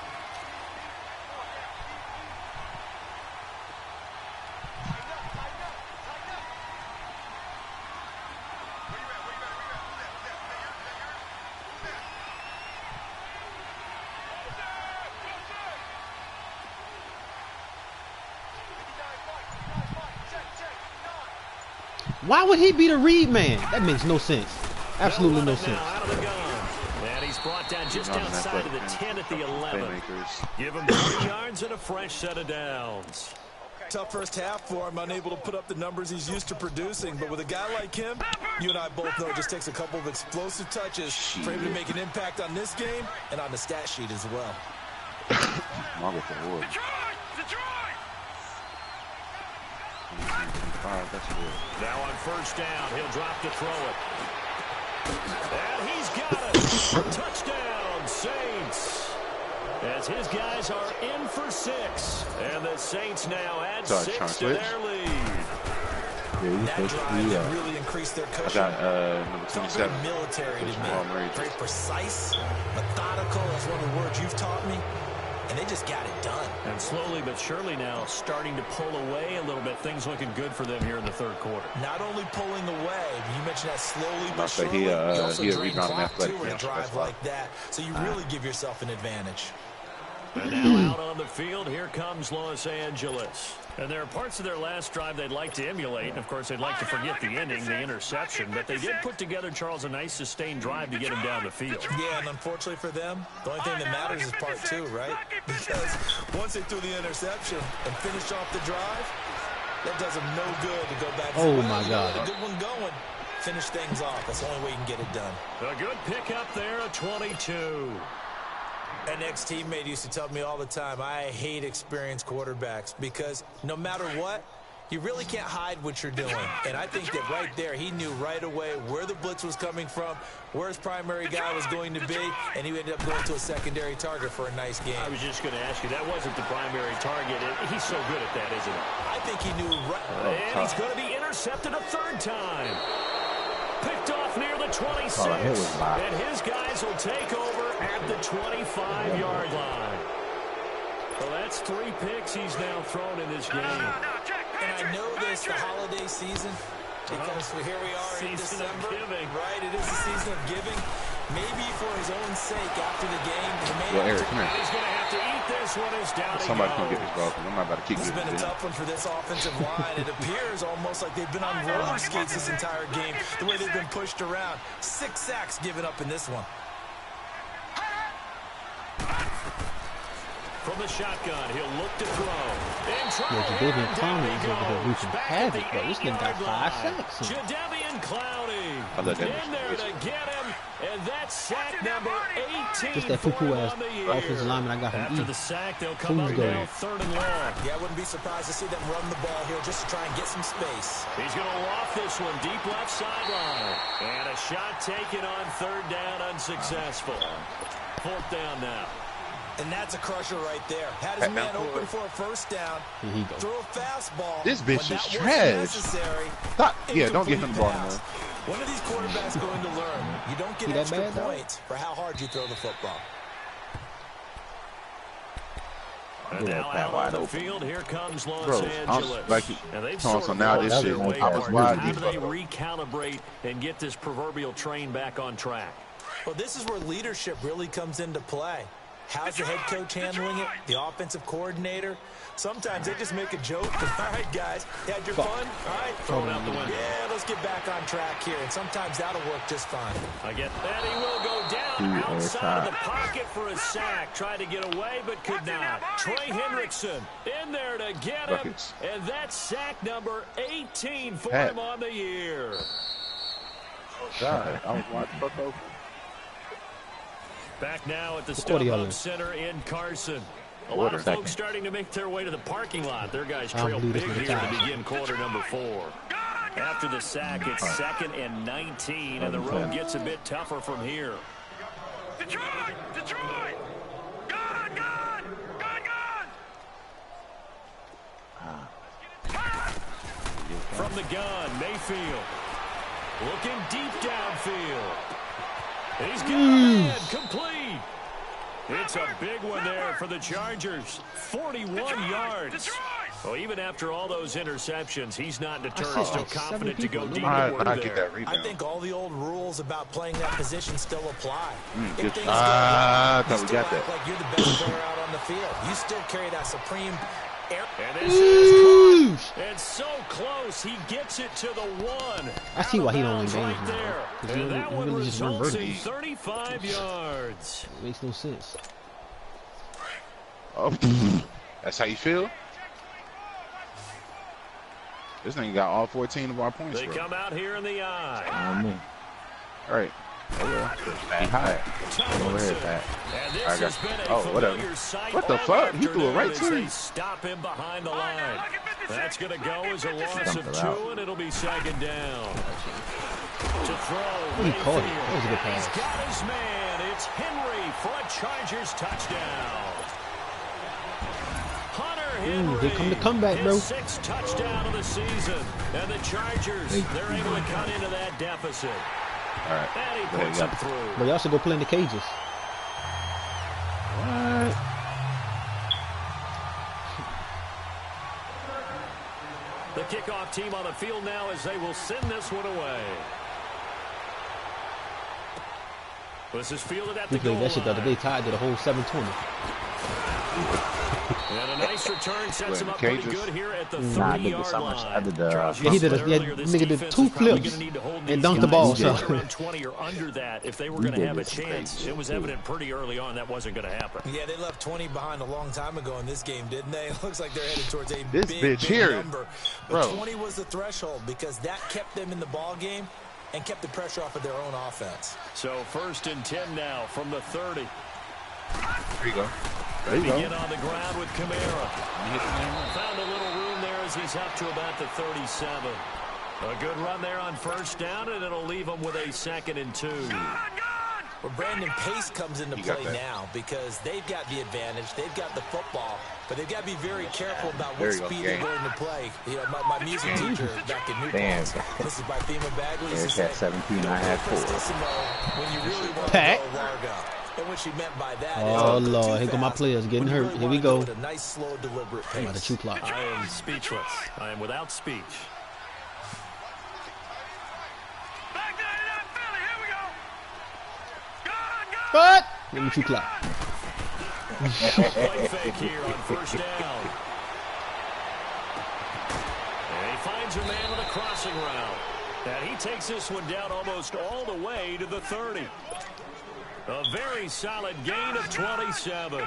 A: Why would he be the read man? That makes no sense. Absolutely no sense.
C: And he's brought down just outside of the 10 at the 11. Give him 20 yards and a fresh set of downs.
D: Tough first half for him, unable to put up the numbers he's used to producing. But with a guy like him, you and I both know it just takes a couple of explosive touches for him to make an impact on this game and on the stat sheet as well.
C: Now on first down, he'll drop to throw it. And he's got it. Touchdown, Saints. As his guys are in for 6. And the Saints now add 6 to their lead.
D: That drive really increased their cushion.
E: I got number 27.
D: Very military to me. Very precise, methodical. That's one of the words you've taught me. And they just got it done.
C: And slowly but surely now starting to pull away a little bit. Things looking good for them here in the third quarter.
D: Not only pulling away, you mentioned that slowly but surely.
E: He
D: also drain
E: rebound
D: clock too in a drive like that. So you really give yourself an advantage.
C: And now out on the field, here comes Los Angeles. And there are parts of their last drive they'd like to emulate. And, of course, they'd like to forget the ending, the interception. But they did put together, Charles, a nice sustained drive to get him down the field.
D: Yeah, and unfortunately for them, the only thing that matters is part 2, right? Because once they threw the interception and finished off the drive, that does them no good to go back.
A: Oh, my God.
D: A good one going. Finish things off. That's the only way you can get it done.
C: A good pickup there, a 22.
D: An ex-teammate used to tell me all the time, I hate experienced quarterbacks because no matter what, you really can't hide what you're doing. And I think that right there, he knew right away where the blitz was coming from, where his primary guy was going to be, and he ended up going to a secondary target for a nice game.
C: I was just going to ask you, that wasn't the primary target. He's so good at that, isn't he?
D: I think he knew right.
C: And he's going to be intercepted a third time. Picked off near the 26. And his guys will take over at the 25-yard line. So that's 3 picks he's now thrown in this game.
D: And I know this, the holiday season, because here we are in December, right? It is the season of giving. Maybe for his own sake after the game, he may
E: Eric, come here.
C: He's going to have to eat This one is down.
E: Somebody can get this ball because I'm not about to keep
D: This has
E: getting
D: been a
E: it.
D: tough one for this offensive line. It appears almost like they've been on roller skates this entire game, the way they've been pushed around. 6 sacks given up in this one.
C: From the shotgun, he'll look to throw.
A: Yeah, Jadeveon Clowney is over here wreaking havoc, but this nigga got 5 sacks.
C: Jadeveon Clowney
E: I let that
C: in there to get him, and that's sack number 18
A: Just that
C: for
A: poo-poo
C: him
A: ass
C: on the year.
A: offensive lineman I got from
C: After
A: E.
C: the sack, they'll come up
A: Who's
C: now,
A: going?
C: 3rd and long.
D: Yeah, I wouldn't be surprised to see them run the ball here just to try and get some space.
C: He's going to loft this one deep left sideline. And a shot taken on 3rd down, unsuccessful. 4th down now.
D: And that's a crusher right there. Had his man open for a first down.
A: Here he go.
D: Throw a fastball.
E: This bitch
D: When
E: is
D: that wasn't
E: trash.
D: necessary,
E: Stop. Yeah, don't give him the ball,
D: pass.
E: man.
D: When are these quarterbacks going to learn? You don't get
A: He that
D: extra
A: bad, though?
D: points for how hard you throw the football.
C: And
B: Yeah,
C: now
B: that
C: out
B: wide
C: on the
B: open.
C: field, here comes Los
E: Bro,
C: Angeles.
E: I'm like,
C: and they've
E: so
C: sort of
E: now
C: lost
E: this
C: their
E: shit,
C: way
E: I was
C: apart.
E: wide
C: How do they
E: deep.
C: recalibrate and get this proverbial train back on track?
D: Well, this is where leadership really comes into play. How's the head coach handling it? The offensive coordinator? Sometimes they just make a joke. All right, guys, you had your fun? All right,
C: Throw it out the window.
D: Yeah, let's get back on track here. And sometimes that'll work just fine.
C: I get that. He will go down outside of the pocket for a sack. Tried to get away, but could not. Trey Hendrickson in there to get him.
E: Buckets.
C: And that's sack number 18 for
E: Pat.
C: him on the year.
B: God, I was watching fuck open.
C: Back now at the
A: What are y'all
C: StubHub
A: in?
C: Center in Carson. A lot of folks starting to make their way to the parking lot. Their guys
A: I don't
C: trail
A: believe
C: big
A: this
C: here
A: is a
C: to
A: tie.
C: begin quarter number 4. After the sack, it's 2nd and 19, and the road gets a bit tougher from here.
F: Detroit! Detroit! Gun! Gun! Gun! Gun!
C: From the gun, Mayfield looking deep downfield. He's got a man complete. It's a big one there for the Chargers. 41 yards. Well, even after all those interceptions, he's not deterred. Still confident to go deep
E: I
C: at work
E: get
C: there.
E: that rebound.
D: I think all the old rules about playing that position still apply.
E: good.
D: If things go
E: Ah, I
D: wrong, you
E: thought we
D: still
E: got
D: act
E: that.
D: like you're the best player out on the field. You still carry that supreme air.
C: And this is caught. And so close, he gets it to the 1.
A: I see why he don't win
C: Out of
A: games
C: bounds right
A: now,
C: there.
A: bro. 'Cause he
C: And
A: really-
C: that
A: he
C: one
A: really just run
C: results in
A: vertical.
C: 35 yards.
A: It makes no sense.
E: Oh, that's how you feel? This nigga got all 14 of our points,
C: They
E: bro.
C: come out here in the eye.
B: On me.
E: All right. Oh, well. Be high.
B: Over here, Pat.
C: And this
E: I got
C: has been a
E: oh, whatever.
C: familiar sight
E: What the
C: all
E: fuck? He threw it
C: afternoon
E: right
C: as
E: to
C: they
E: him.
C: stop him behind the line. That's going to go as a loss
B: Dumped
C: of
B: it
C: 2,
B: out.
C: and it'll be 2nd down. To throw,
A: He caught it.
C: Mayfield.
A: That was a good
C: He's
A: pass.
C: got his man. It's Henry for a Chargers touchdown. Hunter Henry.
A: Here come the comeback, bro.
C: His 6th touchdown of the season. And the Chargers, they're able to cut into that deficit.
E: All right.
C: And he
E: There you
C: puts
E: go.
C: it through.
A: But y'all should go play in the cages.
E: What?
C: The kickoff team on the field now as they will send this one away. This is fielded at the
A: We played
C: goal
A: that shit the other
C: line.
A: day, tied to the whole 720.
C: And a nice return sets him up
E: Cages.
C: pretty good here at the
B: Nah, I did the
C: 30-yard
B: summer.
C: line.
B: I did the.
C: Charles
A: Yeah, he did
C: said
A: a- yeah,
C: earlier, this
A: nigga did
C: defense
A: 2
C: is probably
A: flips
C: gonna need to hold
A: and
C: these
A: dunked the
C: guys
A: ball,
C: down
A: so.
C: around 20 or under that if they were
B: We
C: going to
B: did
C: have a
B: this
C: chance.
B: crazy
C: It was
B: too.
C: evident pretty early on that wasn't going to happen.
D: Yeah, they left 20 behind a long time ago in this game, didn't they? It looks like they're headed towards a
E: This
D: big,
E: bitch
D: big
E: here,
D: number. But
E: bro.
D: 20 was the threshold because that kept them in the ball game and kept the pressure off of their own offense.
C: So 1st and 10 now from the 30.
E: There you go. There you
C: Begin
E: go.
C: on the ground with Kamara. Found a little room there as he's up to about the 37. A good run there on 1st down, and it'll leave him with a 2nd and 2.
D: Well, Brandon, pace comes into
E: You got
D: play
E: that.
D: now because they've got the advantage. They've got the football, but they've got to be very careful about
E: There
D: what
E: you go,
D: speed they're
E: game.
D: going to play. You know, my music teacher back in New
B: Damn.
D: Paltz, Mrs. Bythema Bagley, used to
B: Eric
D: say,
B: had 17, I
D: "Don't
B: had
D: go
B: 4.
D: prestissimo when you really want
A: Pat.
D: to go Largo." And what she meant by that
A: Oh,
D: is
A: Lord,
D: too
A: here go my
D: fast
A: players getting
D: when you
A: hurt.
D: really
A: Here we
D: wanna go
A: go.
D: at a nice, slow, deliberate
A: I'm about to
D: pace.
A: shoot clock.
C: I am speechless. I am without speech.
F: Back there in that Philly. Here we go. Gun! Gun!
A: What? Let me shoot clock.
C: Play fake here on first down. And he finds a man on a crossing route. And he takes this one down almost all the way to the 30. A very solid gain of 27.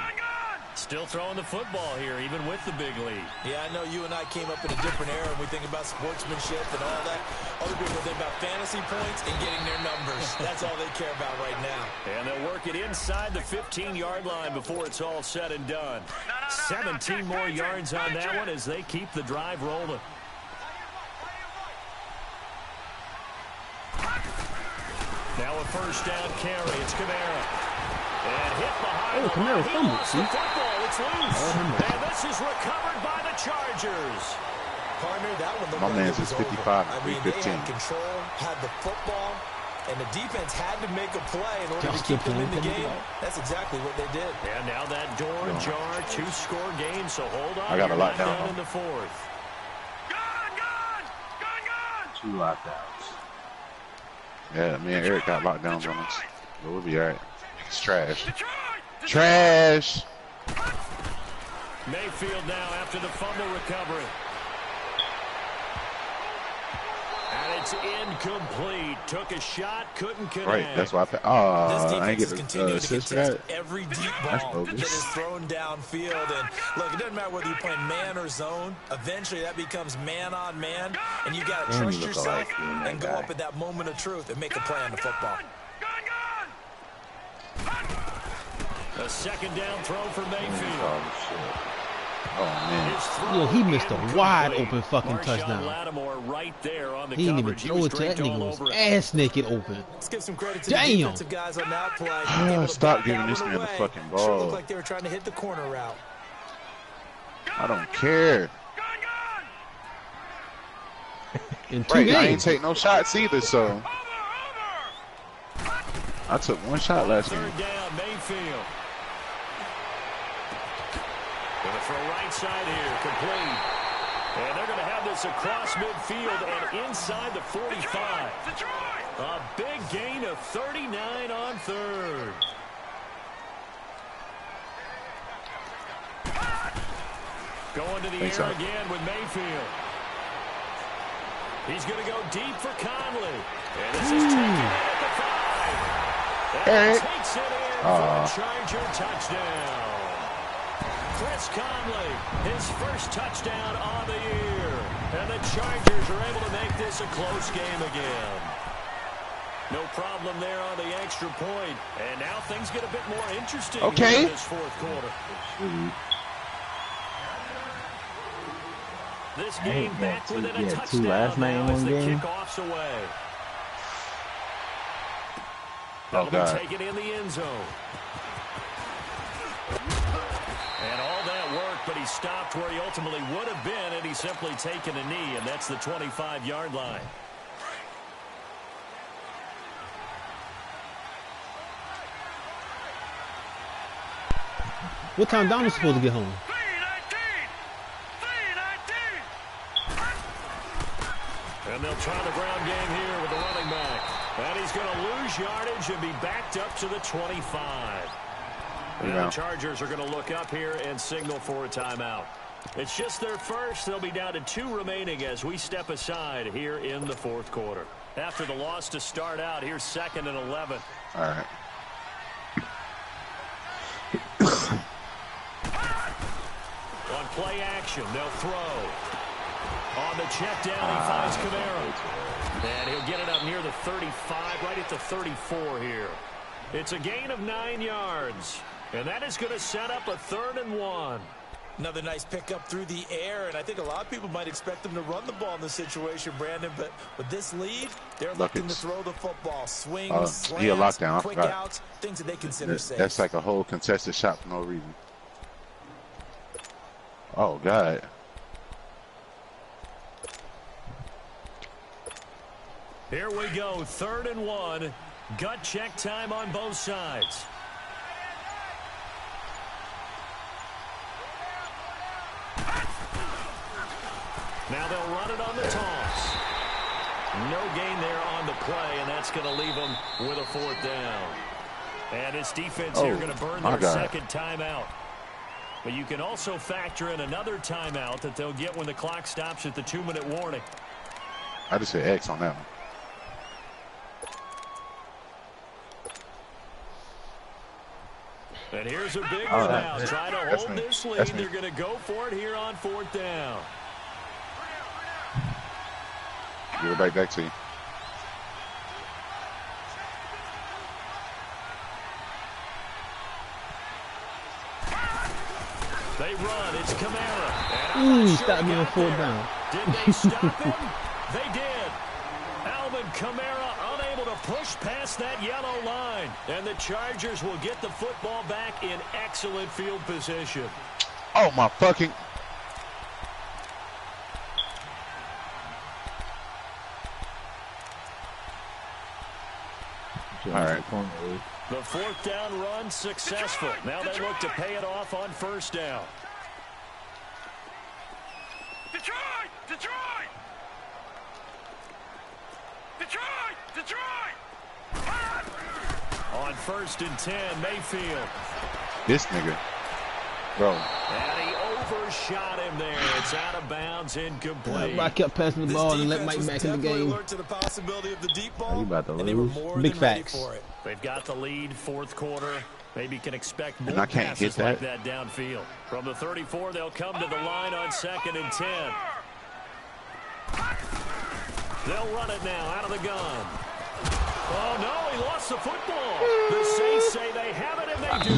C: Still throwing the football here, even with the big lead.
D: Yeah, I know you and I came up in a different era and we think about sportsmanship and all that. Other people think about fantasy points and getting their numbers. That's all they care about right now.
C: And they'll work it inside the 15-yard line before it's all said and done. 17 more yards on that one as they keep the drive rolling. Now a first down carry. It's Kamara. And hit behind the
A: Kamara
C: line.
A: fumbled,
C: He lost the football. It's loose. And this is recovered by the Chargers.
D: Partner, that one looked
E: My
D: like
E: man's
D: it was
E: is 55,
D: over. I mean, they
E: 315.
D: had control, had the football, and the defense had to make a play in order to
A: Just
D: keep them in
A: keep
D: the
A: playing.
D: game. That's exactly what they did.
C: And now that door ajar, 2-score game. So hold on.
E: I got a
C: You're
E: lockdown
C: down
E: on.
C: in the fourth.
B: Two lockdowns.
E: Yeah, me and Eric got lockdowns on us. But we'll be alright. It's trash. Trash!
C: Mayfield now after the fumble recovery. And it's incomplete. Took a shot, couldn't connect.
E: Right, that's why
D: This
E: I ain't
D: defense is
E: get
D: continuing
E: the
D: to
E: assist for
D: contest
E: that.
D: every deep
E: That's
D: ball
E: bogus.
D: that is thrown downfield. And look, it doesn't matter whether you're playing man or zone. Eventually, that becomes man on man, and you got to
E: And
D: trust
E: you look
D: yourself
E: alike, you and that
D: and go
E: guy.
D: up at that moment of truth and make a play on the football.
C: A second down throw for Mayfield.
E: Oh, shit. Oh, man.
C: His throw
A: Yo, he missed a
C: incomplete.
A: wide open fucking
C: Marshawn
A: touchdown.
C: Lattimore right there on the
A: He didn't even
C: coverage. He
A: throw
C: was
A: it to that
C: draped all
A: nigga. Was
C: over it.
A: ass naked open.
D: Let's give some credit to
A: Damn.
D: the defensive guys on that play. Able to
E: Stop
D: back
E: giving
D: that
E: this
D: one
E: man the
D: away.
E: fucking
D: Sure
E: ball.
D: looked like they were trying to hit the corner route.
E: I don't care.
A: In two
E: Right, I ain't
A: games.
E: take no shots either, so. I took one shot last game.
C: Third down, Mayfield. Gonna throw right side here, complete. And they're gonna have this across midfield and inside the 45. A big gain of 39 on third. Going to the
E: Thanks,
C: air
E: Al.
C: again with Mayfield. He's going to go deep for Conley. And this is taken in at the 5. And takes it in for a Charger touchdown. Chris Conley, his first touchdown on the year. And the Chargers are able to make this a close game again. No problem there on the extra point. And now things get a bit more interesting
E: Okay.
C: in this fourth quarter. This game back within a touchdown
B: last night in
C: now as
B: one
C: the
B: game.
C: kickoff's away.
E: Oh,
C: That'll
E: God.
C: be taken in the end zone. And all that work, but he stopped where he ultimately would have been, and he's simply taken a knee, and that's the 25-yard line.
A: What time Donald's supposed to get home?
C: And they'll try the ground game here with the running back. And he's going to lose yardage and be backed up to the 25. And now the Chargers are going to look up here and signal for a timeout. It's just their first. They'll be down to 2 remaining as we step aside here in the fourth quarter. After the loss to start out, here's 2nd and 11.
E: All right.
C: On play action, they'll throw. On the check down, he finds Kamara. And he'll get it up near the 35, right at the 34 here. It's a gain of 9 yards. And that is going to set up a 3rd and 1.
D: Another nice pickup through the air, and I think a lot of people might expect them to run the ball in this situation, Brandon, but with this lead, they're looking to throw the football. Swings, slants,
E: he a lockdown. I
D: quick
E: forgot.
D: outs, things that they consider safe.
E: That's like a whole contested shot for no reason. Oh, God.
C: Here we go, 3rd and 1. Gut check time on both sides. Now they'll run it on the toss. No gain there on the play, and that's going to leave them with a 4th down. And his defense here going to burn their second timeout. But you can also factor in another timeout that they'll get when the clock stops at the 2-minute warning.
E: I just said X on that one.
C: And here's a big one now.
E: That's
C: Try to hold this lead. They're going to go for it here on 4th down.
E: Give it back to you.
C: They run. It's Kamara.
A: Stop me on 4th down.
C: Did they stop him? They did. Alvin Kamara unable to push past that yellow line. And the Chargers will get the football back in excellent field position.
E: Oh, my fucking... All right.
C: The 4th down run successful. Now they look to pay it off on 1st down.
F: Detroit! Detroit! Detroit! Detroit!
C: On 1st and 10, Mayfield.
E: This nigga. Bro.
C: And he overshot him there. It's out of bounds, incomplete.
A: I kept passing the ball and let Mike back in the game.
D: To the possibility of the deep ball,
B: Are you about to
D: and they were
B: lose?
D: more
A: Big
D: than ready
A: facts.
D: for it.
C: They've got the lead, 4th quarter. Maybe can expect more
E: And I can't
C: passes
E: get
C: like that downfield. From the 34, they'll come to the line on 2nd and 10. They'll run it now out of the gun. Oh, no, he lost the football. The Saints say they have it, and they do.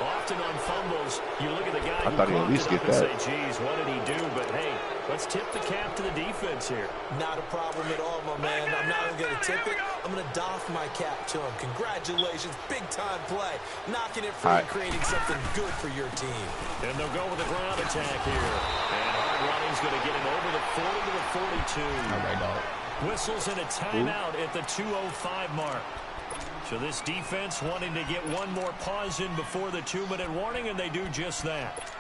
C: Often on fumbles, you look at the guy who
E: thought he'd at
C: caught
E: least
C: it up
E: get
C: and
E: that.
C: say, geez, what did he do? But, hey, let's tip the cap to the defense here.
D: Not a problem at all, my man. I'm not even going to tip it. I'm going to doff my cap to him. Congratulations. Big-time play. Knocking it free and creating something good for your team.
C: And they'll go with a ground attack here. And hard running's going to get him over the 40 to the 42.
A: All right, dog.
C: Whistles in a timeout at the 2:05 mark. So this defense wanting to get one more pause in before the 2-minute warning, and they do just that.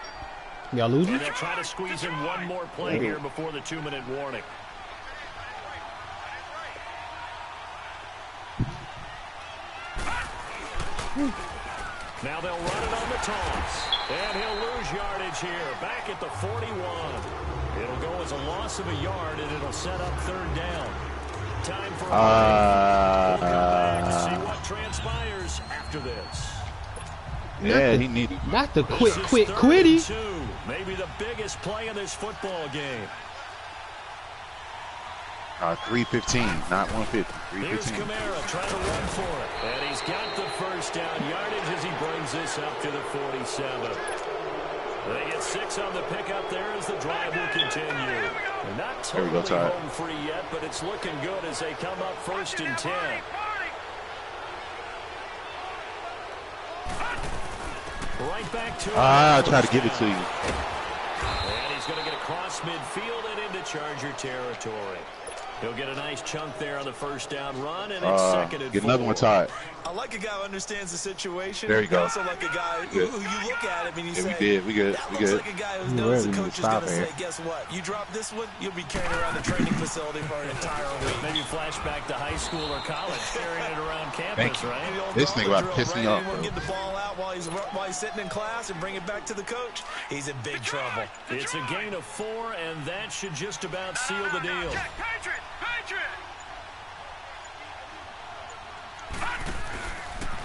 A: Y'all losing?
C: And they'll try to squeeze in one more play here before the 2-minute warning. Now they'll run it on the toss. And he'll lose yardage here. Back at the 41. It'll go as a loss of a yard, and it'll set up 3rd down. Time for a break. We'll come back to see what transpires after this.
E: Yeah, he needed.
A: Not the
C: This is
A: quick
C: 3rd
A: quitty.
C: and 2. Maybe the biggest play in this football game.
E: 315, not 150.
C: Here's
E: 315.
C: Kamara trying to run for it. And he's got the 1st down yardage as he brings this up to the 47. They get 6 on the pickup there as the drive will continue. Not totally home free yet, but it's looking good as they come up 1st and 10. Right back to
E: I try to give it to you.
C: And he's going to get across midfield and into Charger territory. He'll get a nice chunk there on the 1st down run, and it's 2nd and 4.
E: Get another one tied.
D: I like a guy who understands the situation.
E: There you go.
D: I also like a guy who you look at him and you say,
E: we did. We good.
D: That
E: We
D: looks
E: good.
D: like a guy who knows the coach is going to
B: here.
D: say, guess what? You drop this one, you'll be carrying around the training facility for an entire week.
C: Maybe flashback to high school or college, carrying it around campus, right?
E: This nigga about to piss me off, bro.
D: Get the ball out while he's sitting in class and bring it back to the coach. He's in big trouble.
C: It's a gain of 4, and that should just about seal the deal.
F: Patriot! Patriot!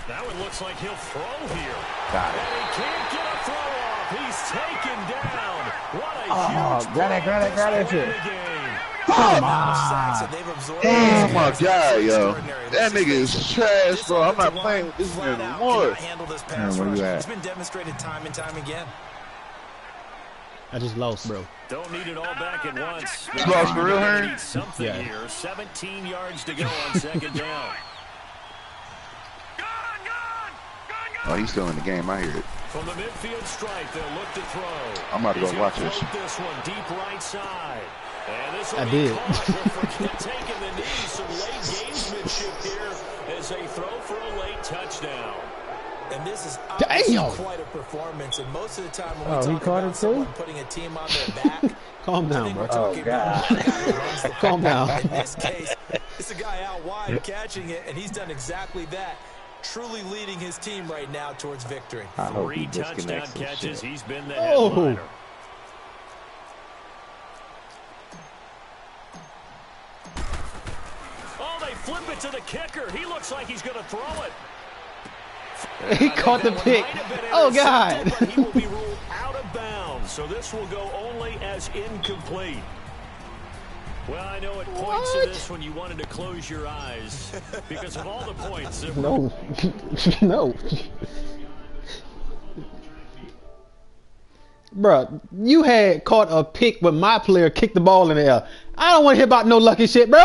C: Now it looks like he'll throw here.
B: Got it.
C: And he can't get a throw off. He's taken down. What a huge
B: grab it, grab it, grab it,
C: play in
B: shit.
C: the game.
B: Come
E: Oh my god, yo. That nigga is trash, bro. I'm not playing with this nigga anymore.
B: Where you at?
D: It's been demonstrated time and time again.
A: I just lost, bro.
C: Don't need it all back at once.
E: You lost for real, Hearn?
C: Need something
A: Yeah.
C: here. 17 yards to go on 2nd down.
E: Oh, he's still in the game. I hear it.
C: From the midfield stripe, they'll look to throw.
E: I'm about to
C: He's
E: go
C: gonna
E: watch this.
C: float this one deep right side. And this will
A: I
C: be
A: did.
C: caught. Don't forget taking the knee. Some late gamesmanship here as they throw for a late touchdown.
D: And this is obviously
A: Damn.
D: quite a performance. And most of the time when
B: Oh,
D: we
B: he
D: talk
B: caught
D: about
B: it too?
D: someone putting a team on their back,
A: Calm
D: I
A: down,
D: think
A: bro.
D: we're talking about
B: God.
D: a guy who runs the
A: Calm down.
D: In this case, it's a guy out wide catching it, and he's done exactly that. truly leading his team right now towards victory.
B: I hope he
C: 3 touchdown
B: disconnects some
C: catches.
B: shit.
C: He's been the
A: Oh.
C: headliner. Oh, they flip it to the kicker. He looks like he's going to throw it.
A: He caught the pick. Oh, God.
C: But he will be ruled out of bounds, so this will go only as incomplete. Well, I know at points of this when you wanted to close your eyes because of all the points that were
A: No. No. Bruh, you had caught a pick when my player kicked the ball in the air. I don't want to hear about no lucky shit, bro.